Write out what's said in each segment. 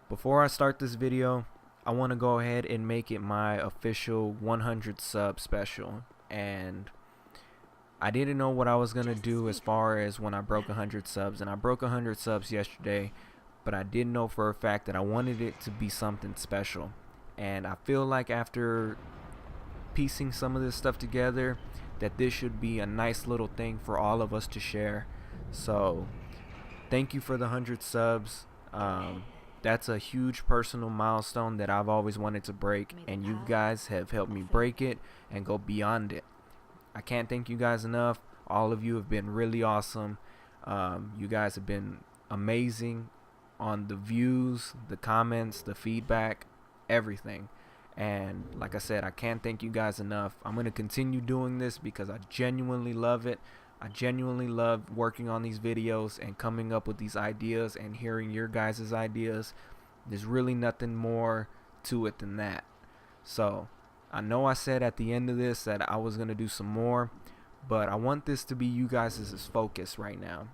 Before I start this video, I want to go ahead and make it my official 100 sub special. And I didn't know what I was going to do as far as when I broke 100 subs. And I broke 100 subs yesterday, but I didn't know for a fact that I wanted it to be something special. And I feel like after piecing some of this stuff together, that this should be a nice little thing for all of us to share. So thank you for the 100 subs. That's a huge personal milestone that I've always wanted to break, and you guys have helped me break it and go beyond it. I can't thank you guys enough. All of you have been really awesome. You guys have been amazing on the views, the comments, the feedback, everything. And like I said, I can't thank you guys enough. I'm going to continue doing this because I genuinely love it. I genuinely love working on these videos and coming up with these ideas and hearing your guys' ideas. There's really nothing more to it than that. So I know I said at the end of this that I was going to do some more, but I want this to be you guys' focus right now.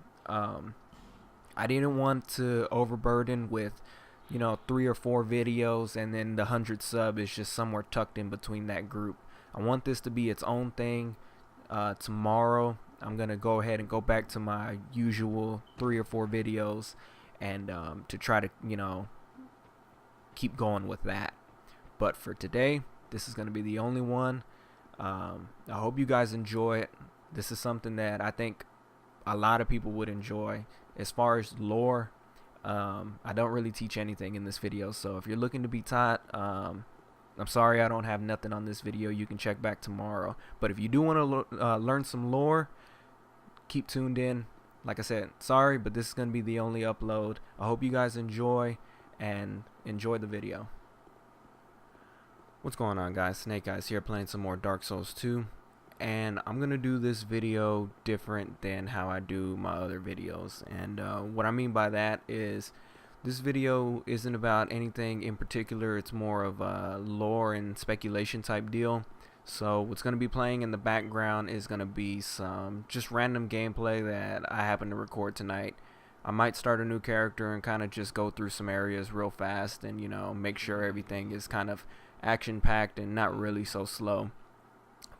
I didn't want to overburden with 3 or 4 videos and then the 100 sub is just somewhere tucked in between that group. I want this to be its own thing. Tomorrow I'm gonna go ahead and go back to my usual 3 or 4 videos and to try to keep going with that. But for today, this is gonna be the only one. I hope you guys enjoy it. This is something that I think a lot of people would enjoy. As far as lore, I don't really teach anything in this video, so if you're looking to be taught, I'm sorry I don't have nothing on this video. You can check back tomorrow. But if you do want to learn some lore, keep tuned in. Like I said, sorry, but this is going to be the only upload. I hope you guys enjoy and enjoy the video. What's going on, guys? Snake Eyes here, playing some more Dark Souls 2. And I'm going to do this video different than how I do my other videos. And what I mean by that is this video isn't about anything in particular. It's more of a lore and speculation type deal. So what's going to be playing in the background is going to be some just random gameplay that I happen to record tonight. I might start a new character and kind of just go through some areas real fast and make sure everything is kind of action packed and not really so slow.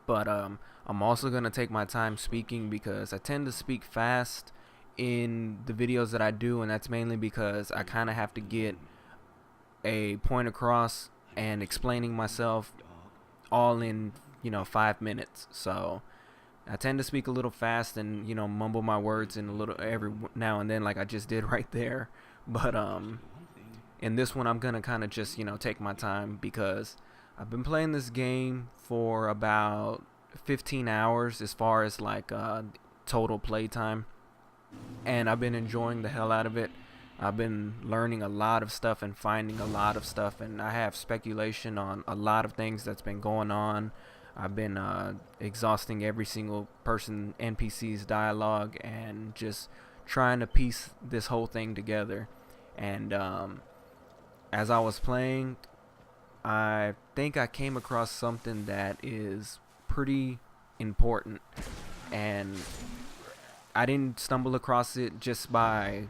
But I'm also going to take my time speaking because I tend to speak fast in the videos that I do, and that's mainly because I kind of have to get a point across and explaining myself all in 5 minutes. So I tend to speak a little fast and mumble my words in a little every now and then, like I just did right there. But in this one I'm gonna kind of just take my time because I've been playing this game for about 15 hours as far as like total play time, and I've been enjoying the hell out of it. I've been learning a lot of stuff and finding a lot of stuff, and I have speculation on a lot of things that's been going on. I've been exhausting every single person NPC's dialogue and just trying to piece this whole thing together. And as I was playing, I think I came across something that is pretty important, and I didn't stumble across it just by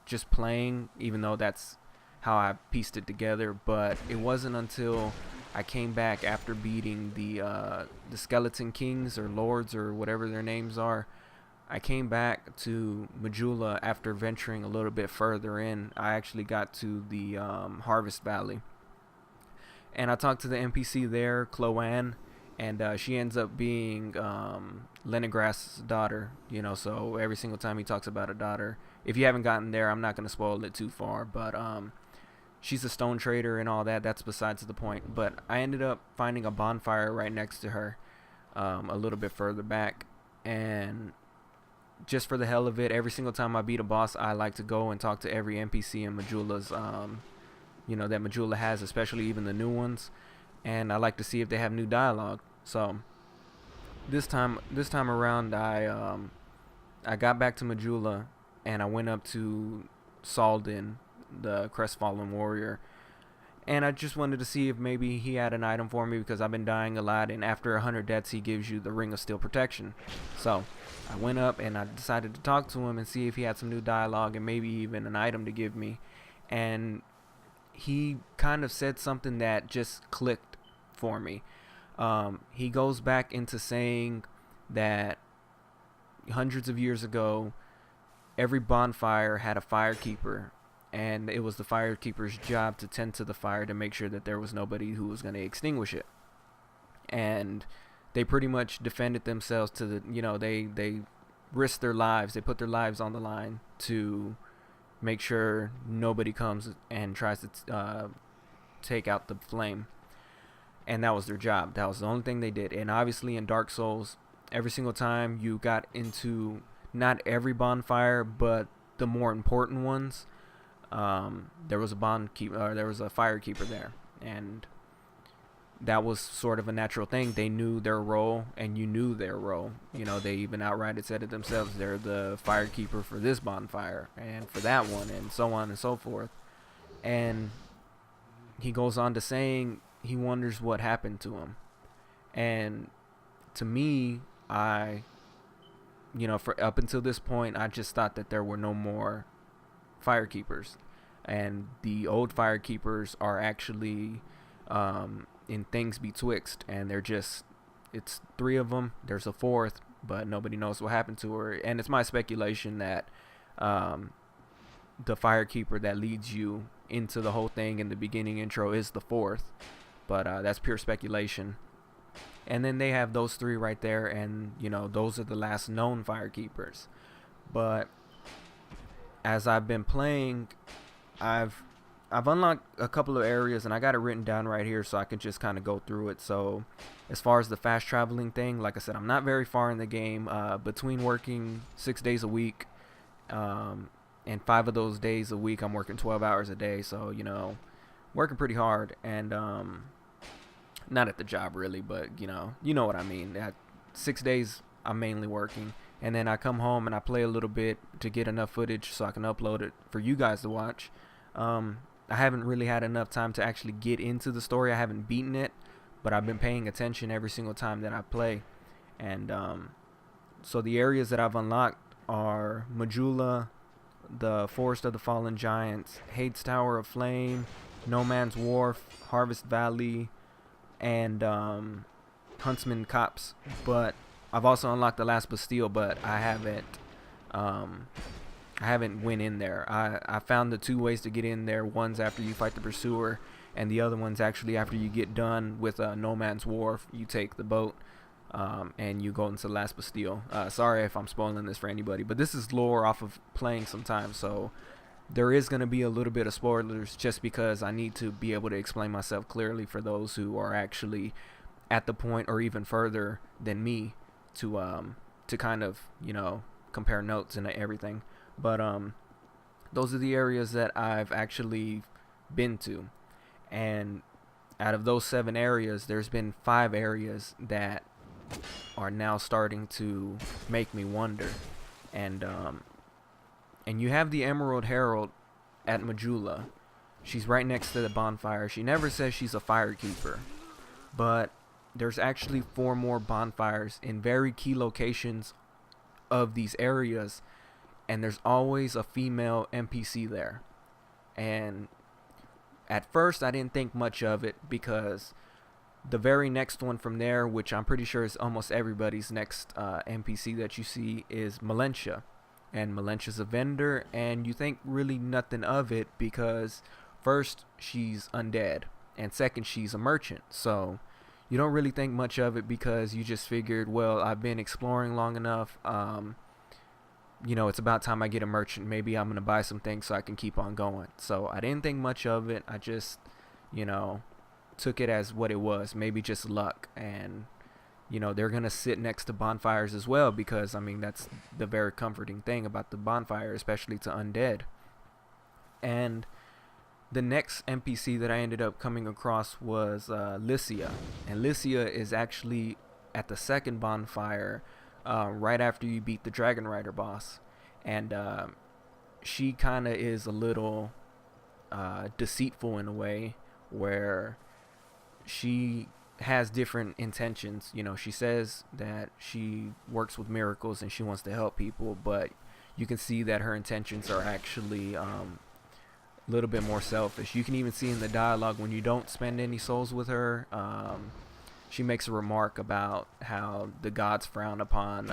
just playing, even though that's how I pieced it together. But it wasn't until I came back after beating the Skeleton Kings or Lords or whatever their names are. I came back to Majula after venturing a little bit further in. I actually got to the Harvest Valley, and I talked to the NPC there, Chloanne, and she ends up being Leningras's daughter. So every single time he talks about a daughter, if you haven't gotten there, I'm not going to spoil it too far, but she's a stone trader and all that. That's besides the point. But I ended up finding a bonfire right next to her, a little bit further back, and just for the hell of it, every single time I beat a boss, I like to go and talk to every NPC in Majula's that Majula has, especially even the new ones, and I like to see if they have new dialogue. So this time around, I got back to Majula and I went up to Salden, the Crestfallen Warrior, and I just wanted to see if maybe he had an item for me because I've been dying a lot, and after 100 deaths he gives you the Ring of Steel Protection. So I went up and I decided to talk to him and see if he had some new dialogue and maybe even an item to give me. And he kind of said something that just clicked for me. He goes back into saying that hundreds of years ago, every bonfire had a firekeeper, and it was the firekeeper's job to tend to the fire to make sure that there was nobody who was going to extinguish it. And they pretty much defended themselves to the, they risked their lives. They put their lives on the line to make sure nobody comes and tries to take out the flame. And that was their job. That was the only thing they did. And obviously in Dark Souls, every single time you got into not every bonfire, but the more important ones, there was a firekeeper there, and that was sort of a natural thing. They knew their role, and you knew their role. They even outright said it themselves. They're the firekeeper for this bonfire and for that one, and so on and so forth. And he goes on to saying he wonders what happened to him. And to me, for up until this point, I just thought that there were no more firekeepers, and the old firekeepers are actually in Things Betwixt, and it's 3 of them. There's a 4th, but nobody knows what happened to her. And it's my speculation that the firekeeper that leads you into the whole thing in the beginning intro is the 4th, but that's pure speculation. And then they have those 3 right there, and those are the last known firekeepers. But as I've been playing, I've unlocked a couple of areas, and I got it written down right here so I can just kind of go through it. So as far as the fast traveling thing, like I said, I'm not very far in the game. Between working 6 days a week, and 5 of those days a week I'm working 12 hours a day, so working pretty hard. And not at the job really, but you know what I mean. At 6 days I'm mainly working, and then I come home and I play a little bit to get enough footage so I can upload it for you guys to watch. I haven't really had enough time to actually get into the story. I haven't beaten it, but I've been paying attention every single time that I play. And so the areas that I've unlocked are Majula, the Forest of the Fallen Giants, Hades Tower of Flame, No Man's Wharf, Harvest Valley, and Huntsman Copse. But I've also unlocked the Last Bastille, but I haven't went in there. I found the 2 ways to get in there. One's after you fight the pursuer, and the other one's actually after you get done with No Man's Wharf. You take the boat and you go into the Last Bastille. Sorry if I'm spoiling this for anybody, but this is lore off of playing sometimes, so there is going to be a little bit of spoilers just because I need to be able to explain myself clearly for those who are actually at the point or even further than me to kind of compare notes and everything. But those are the areas that I've actually been to, and out of those 7 areas, there's been 5 areas that are now starting to make me wonder. And you have the Emerald Herald at Majula. She's right next to the bonfire. She never says she's a firekeeper, but there's actually 4 more bonfires in very key locations of these areas, and there's always a female NPC there. And at first I didn't think much of it, because the very next one from there, which I'm pretty sure is almost everybody's next NPC that you see, is Melentia. And Melentia's a vendor, and you think really nothing of it because first, she's undead, and second, she's a merchant. So you don't really think much of it because you just figured, well, I've been exploring long enough. It's about time I get a merchant. Maybe I'm going to buy some things so I can keep on going. So I didn't think much of it. I just, took it as what it was. Maybe just luck. And, they're going to sit next to bonfires as well, because, that's the very comforting thing about the bonfire, especially to undead. And the next NPC that I ended up coming across was Lycia. And Lycia is actually at the second bonfire, right after you beat the Dragon Rider boss. And she kind of is a little deceitful in a way, where she has different intentions. She says that she works with miracles and she wants to help people, but you can see that her intentions are actually a little bit more selfish. You can even see in the dialogue when you don't spend any souls with her, she makes a remark about how the gods frown upon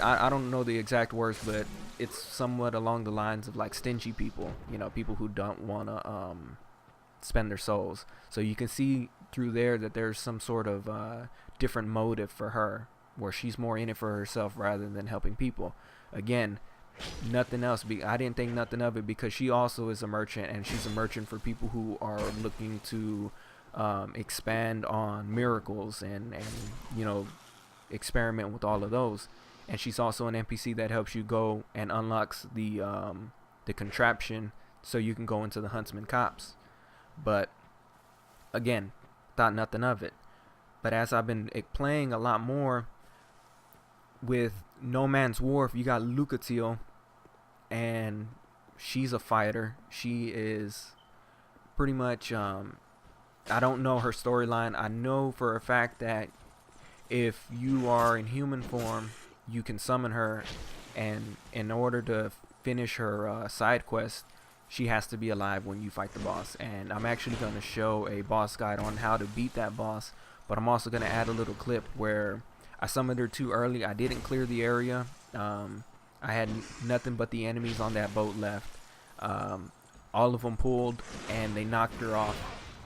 I don't know the exact words, but it's somewhat along the lines of like stingy people, you know, people who don't want to spend their souls. So you can see through there that there's some sort of different motive for her, where she's more in it for herself rather than helping people. Again, nothing else. I didn't think nothing of it because she also is a merchant, and she's a merchant for people who are looking to expand on miracles and you know, experiment with all of those. And she's also an NPC that helps you go and unlocks the contraption so you can go into the Huntsman Copse. But again, thought nothing of it. But as I've been playing a lot more with No Man's Wharf, you got Lucatiel, and she's a fighter. She is pretty much I don't know her storyline. I know for a fact that if you are in human form, you can summon her, and in order to finish her side quest, she has to be alive when you fight the boss. And I'm actually going to show a boss guide on how to beat that boss, but I'm also going to add a little clip where I summoned her too early. I didn't clear the area. I had nothing but the enemies on that boat left. All of them pulled, and they knocked her off,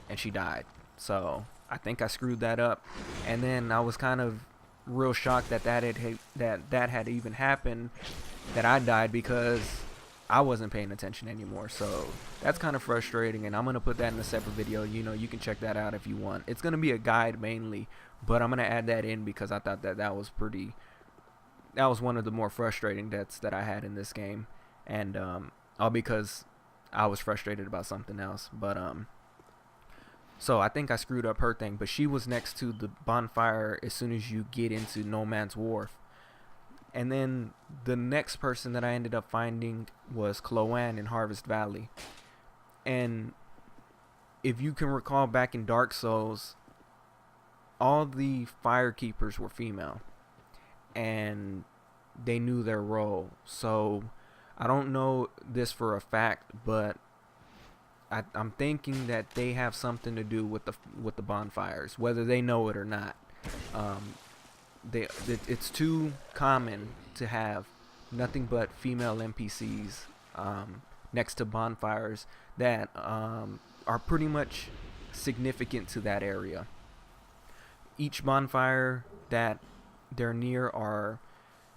and she died. So I think I screwed that up. And then I was kind of real shocked that that had even happened, that I died, because I wasn't paying attention anymore. So that's kind of frustrating, and I'm gonna put that in a separate video. You know, you can check that out if you want. It's gonna be a guide mainly, but I'm gonna add that in because I thought that was one of the more frustrating deaths that I had in this game, and all because I was frustrated about something else. But so I think I screwed up her thing, but she was next to the bonfire as soon as you get into No Man's Wharf. And then the next person that I ended up finding was Chloanne in Harvest Valley. And if you can recall, back in Dark Souls, all the firekeepers were female, and they knew their role. So I don't know this for a fact, but I'm thinking that they have something to do with the bonfires, whether they know it or not. It's too common to have nothing but female NPCs next to bonfires that are pretty much significant to that area. Each bonfire that they're near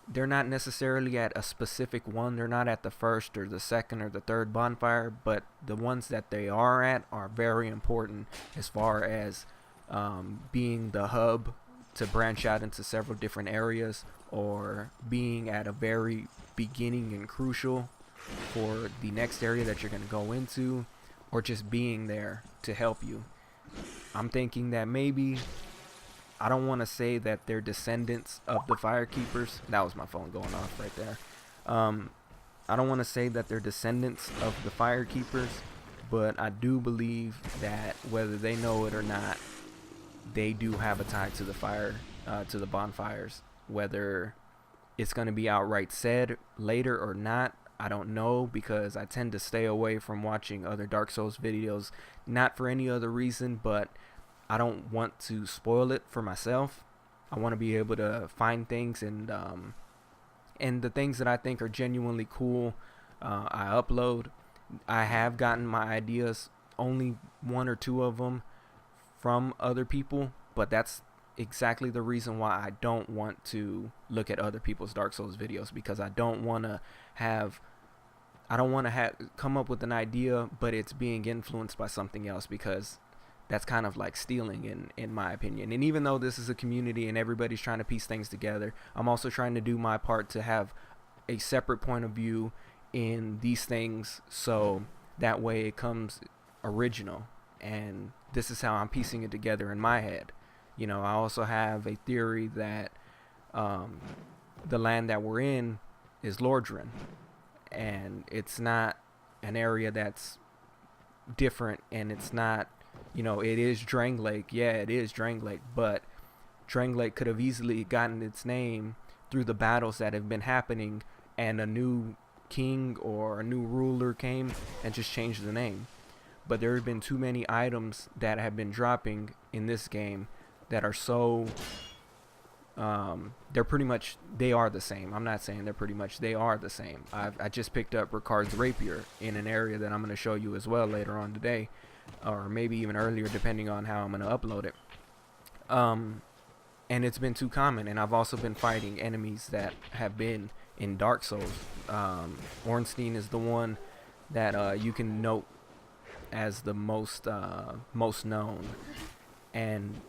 they're not necessarily at a specific one. They're not at the first or the second or the third bonfire, but the ones that they are at are very important as far as being the hub to branch out into several different areas, or being at a very beginning and crucial for the next area that you're going to go into, or just being there to help you. I'm thinking that maybe, I don't want to say that they're descendants of the firekeepers. That was my phone going off right there. I don't want to say that they're descendants of the firekeepers, but I do believe that whether they know it or not, they do have a tie to the bonfires. Whether it's going to be outright said later or not, I don't know, because I tend to stay away from watching other Dark Souls videos, not for any other reason, but I don't want to spoil it for myself. I want to be able to find things, and the things that I think are genuinely cool, I upload. I have gotten my ideas, only one or two of them, from other people, but that's exactly the reason why I don't want to look at other people's Dark Souls videos, because I don't want to come up with an idea, but it's being influenced by something else, because that's kind of like stealing in my opinion. And even though this is a community and everybody's trying to piece things together, I'm also trying to do my part to have a separate point of view in these things, so that way it comes original. And this is how I'm piecing it together in my head. You know, I also have a theory that the land that we're in is Lordran, and it's not an area that's different, and it's not, you know, it is Drangleic. Yeah, it is Drangleic, but Drangleic could have easily gotten its name through the battles that have been happening, and a new king or a new ruler came and just changed the name. But there have been too many items that have been dropping in this game that are so they're pretty much, they are the same. I'm not saying they're pretty much, they are the same. I just picked up Ricard's rapier in an area that I'm going to show you as well later on today, or maybe even earlier depending on how I'm going to upload it. And it's been too common, and I've also been fighting enemies that have been in Dark Souls. Ornstein is the one that you can note as the most known, and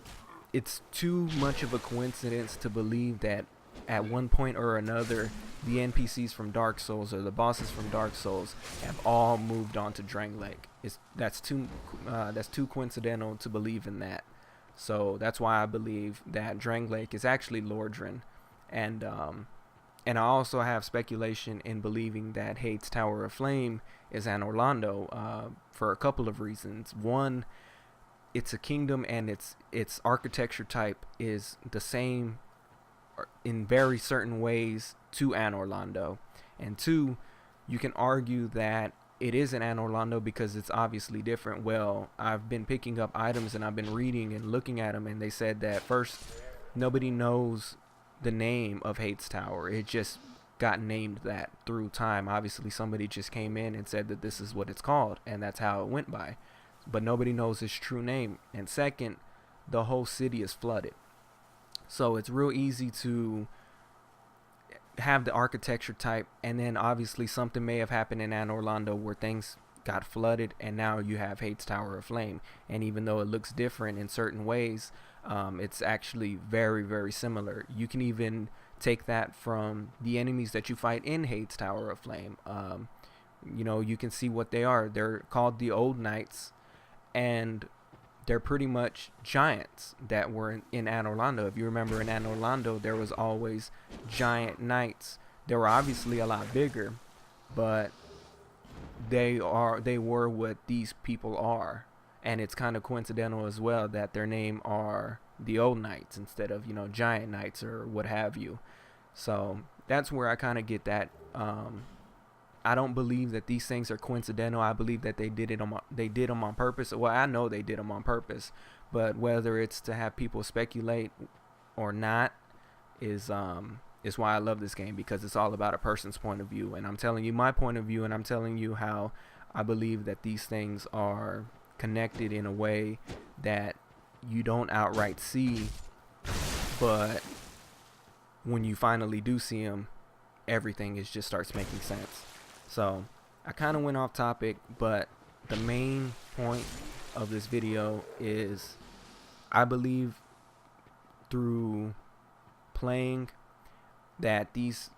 it's too much of a coincidence to believe that at one point or another the NPCs from Dark Souls or the bosses from Dark Souls have all moved on to Drangleic. That's too coincidental to believe in that. So that's why I believe that Drangleic is actually Lordran, and I also have speculation in believing that Hade's Tower of Flame is Anor Londo for a couple of reasons. One, it's a kingdom, and its architecture type is the same in very certain ways to Anor Londo. And two, you can argue that it isn't Anor Londo because it's obviously different. Well, I've been picking up items and I've been reading and looking at them, and they said that first, nobody knows the name of Hade's Tower. It just got named that through time. Obviously somebody just came in and said that this is what it's called, and that's how it went by, but nobody knows its true name. And second, the whole city is flooded, so it's real easy to have the architecture type, and then obviously something may have happened in Anor Londo where things got flooded, and now you have Hade's Tower of Flame. And even though it looks different in certain ways, it's actually very, very similar. You can even take that from the enemies that you fight in Hade's Tower of Flame. You know, you can see what they are. They're called the Old Knights, and they're pretty much giants that were in Anor Londo. If you remember, in Anor Londo there was always giant knights. They were obviously a lot bigger, but they were what these people are. And it's kind of coincidental as well that their name are the Old Knights instead of, you know, giant knights or what have you. So that's where I kind of get that. I don't believe that these things are coincidental. I believe that they did them on purpose. Well, I know they did them on purpose, but whether it's to have people speculate or not is why I love this game, because it's all about a person's point of view, and I'm telling you my point of view, and I'm telling you how I believe that these things are connected in a way that you don't outright see, but when you finally do see them, everything just starts making sense. So I kind of went off topic, but the main point of this video is I believe through playing that these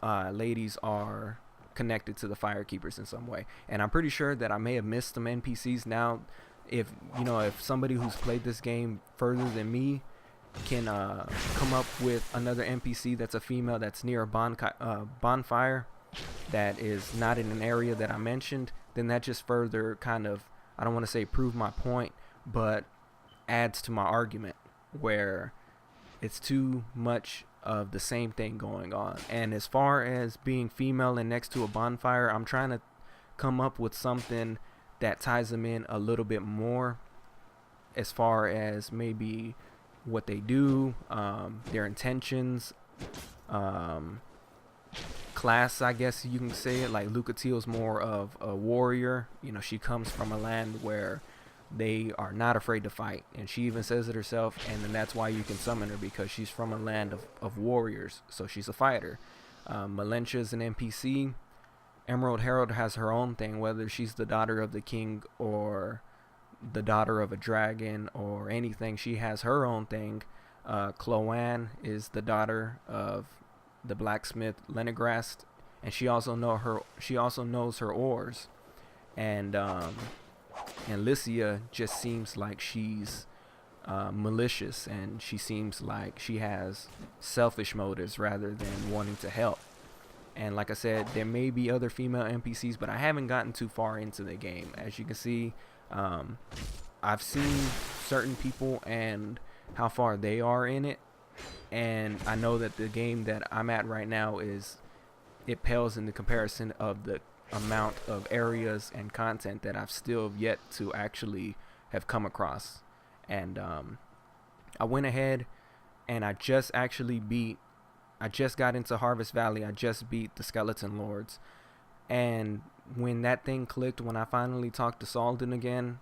ladies are connected to the Firekeepers in some way, and I'm pretty sure that I may have missed some NPCs. Now, if somebody who's played this game further than me can come up with another NPC that's a female that's near a bonfire that is not in an area that I mentioned, then that just further kind of, I don't want to say prove my point, but adds to my argument, where it's too much of the same thing going on. And as far as being female and next to a bonfire, I'm trying to come up with something that ties them in a little bit more, as far as maybe what they do, their intentions, class, I guess you can say it. Like Lucatiel's more of a warrior. You know, she comes from a land where they are not afraid to fight, and she even says it herself, and then that's why you can summon her, because she's from a land of warriors, so she's a fighter. Malentia's an NPC. Emerald Herald has her own thing, whether she's the daughter of the king or the daughter of a dragon or anything, she has her own thing. Cloanne is the daughter of the blacksmith Lenegrast, and she also knows her ores. And Lycia just seems like she's malicious, and she seems like she has selfish motives rather than wanting to help. And like I said, there may be other female NPCs, but I haven't gotten too far into the game. As you can see, I've seen certain people and how far they are in it, and I know that the game that I'm at right now is it pales in the comparison of the amount of areas and content that I've still yet to actually have come across. And I went ahead and I just got into Harvest Valley. I just beat the Skeleton Lords. And when that thing clicked, when I finally talked to Salden again,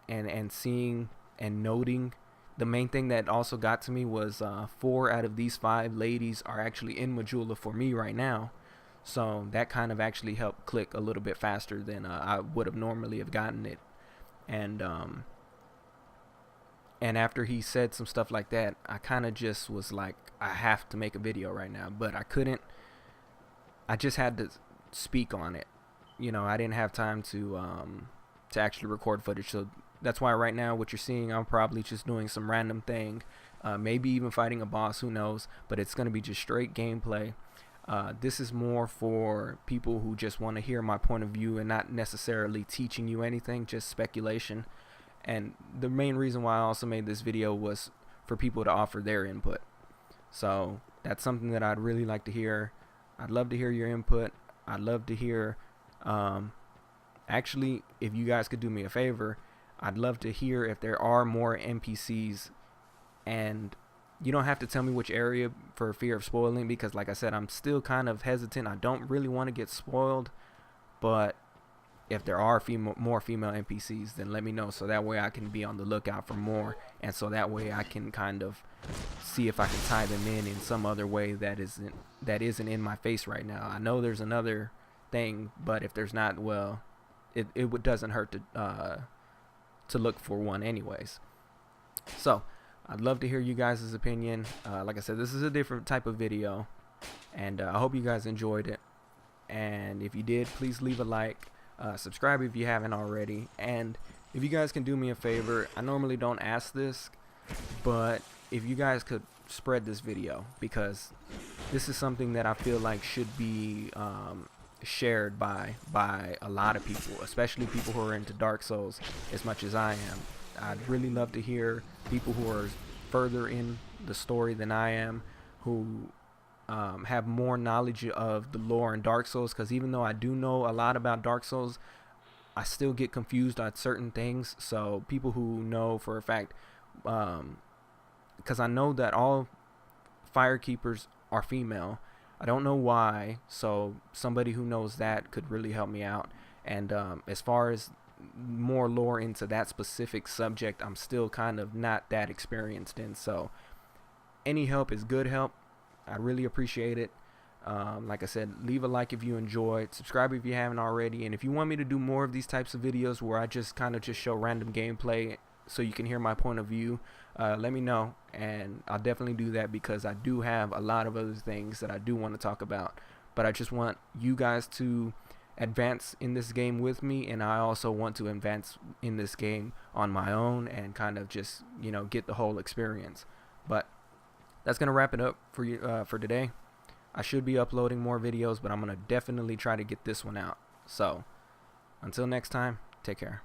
and seeing and noting, the main thing that also got to me was 4 out of these 5 ladies are actually in Majula for me right now. So that kind of actually helped click a little bit faster than I would have normally have gotten it. And after he said some stuff like that, I kind of just was like, I have to make a video right now, but I couldn't. I just had to speak on it. You know, I didn't have time to actually record footage. So that's why right now what you're seeing, I'm probably just doing some random thing, maybe even fighting a boss, who knows, but it's going to be just straight gameplay. This is more for people who just want to hear my point of view and not necessarily teaching you anything, just speculation. And the main reason why I also made this video was for people to offer their input. So that's something that I'd really like to hear. I'd love to hear your input. I'd love to hear, actually, if you guys could do me a favor, I'd love to hear if there are more NPCs, and you don't have to tell me which area for fear of spoiling, because like I said, I'm still kind of hesitant. I don't really want to get spoiled, but if there are more female NPCs, then let me know, so that way I can be on the lookout for more, and so that way I can kind of see if I can tie them in some other way that isn't in my face right now. I know there's another thing, but if there's not, well, it doesn't hurt to look for one anyways. So I'd love to hear you guys' opinion. Like I said, this is a different type of video, and I hope you guys enjoyed it. And if you did, please leave a like. Subscribe if you haven't already. And if you guys can do me a favor, I normally don't ask this, but if you guys could spread this video, because this is something that I feel like should be shared by a lot of people, especially people who are into Dark Souls as much as I am. I'd really love to hear people who are further in the story than I am, who have more knowledge of the lore in Dark Souls, because even though I do know a lot about Dark Souls, I still get confused on certain things. So people who know for a fact, because I know that all firekeepers are female. I don't know why, so somebody who knows that could really help me out. And as far as more lore into that specific subject, I'm still kind of not that experienced in, so any help is good help. I really appreciate it. Like I said, leave a like if you enjoyed, subscribe if you haven't already, and if you want me to do more of these types of videos where I just kind of just show random gameplay so you can hear my point of view, let me know, and I'll definitely do that, because I do have a lot of other things that I do want to talk about, but I just want you guys to advance in this game with me, and I also want to advance in this game on my own and kind of just, you know, get the whole experience. But that's gonna wrap it up for you for today. I should be uploading more videos, but I'm gonna definitely try to get this one out. So until next time, take care.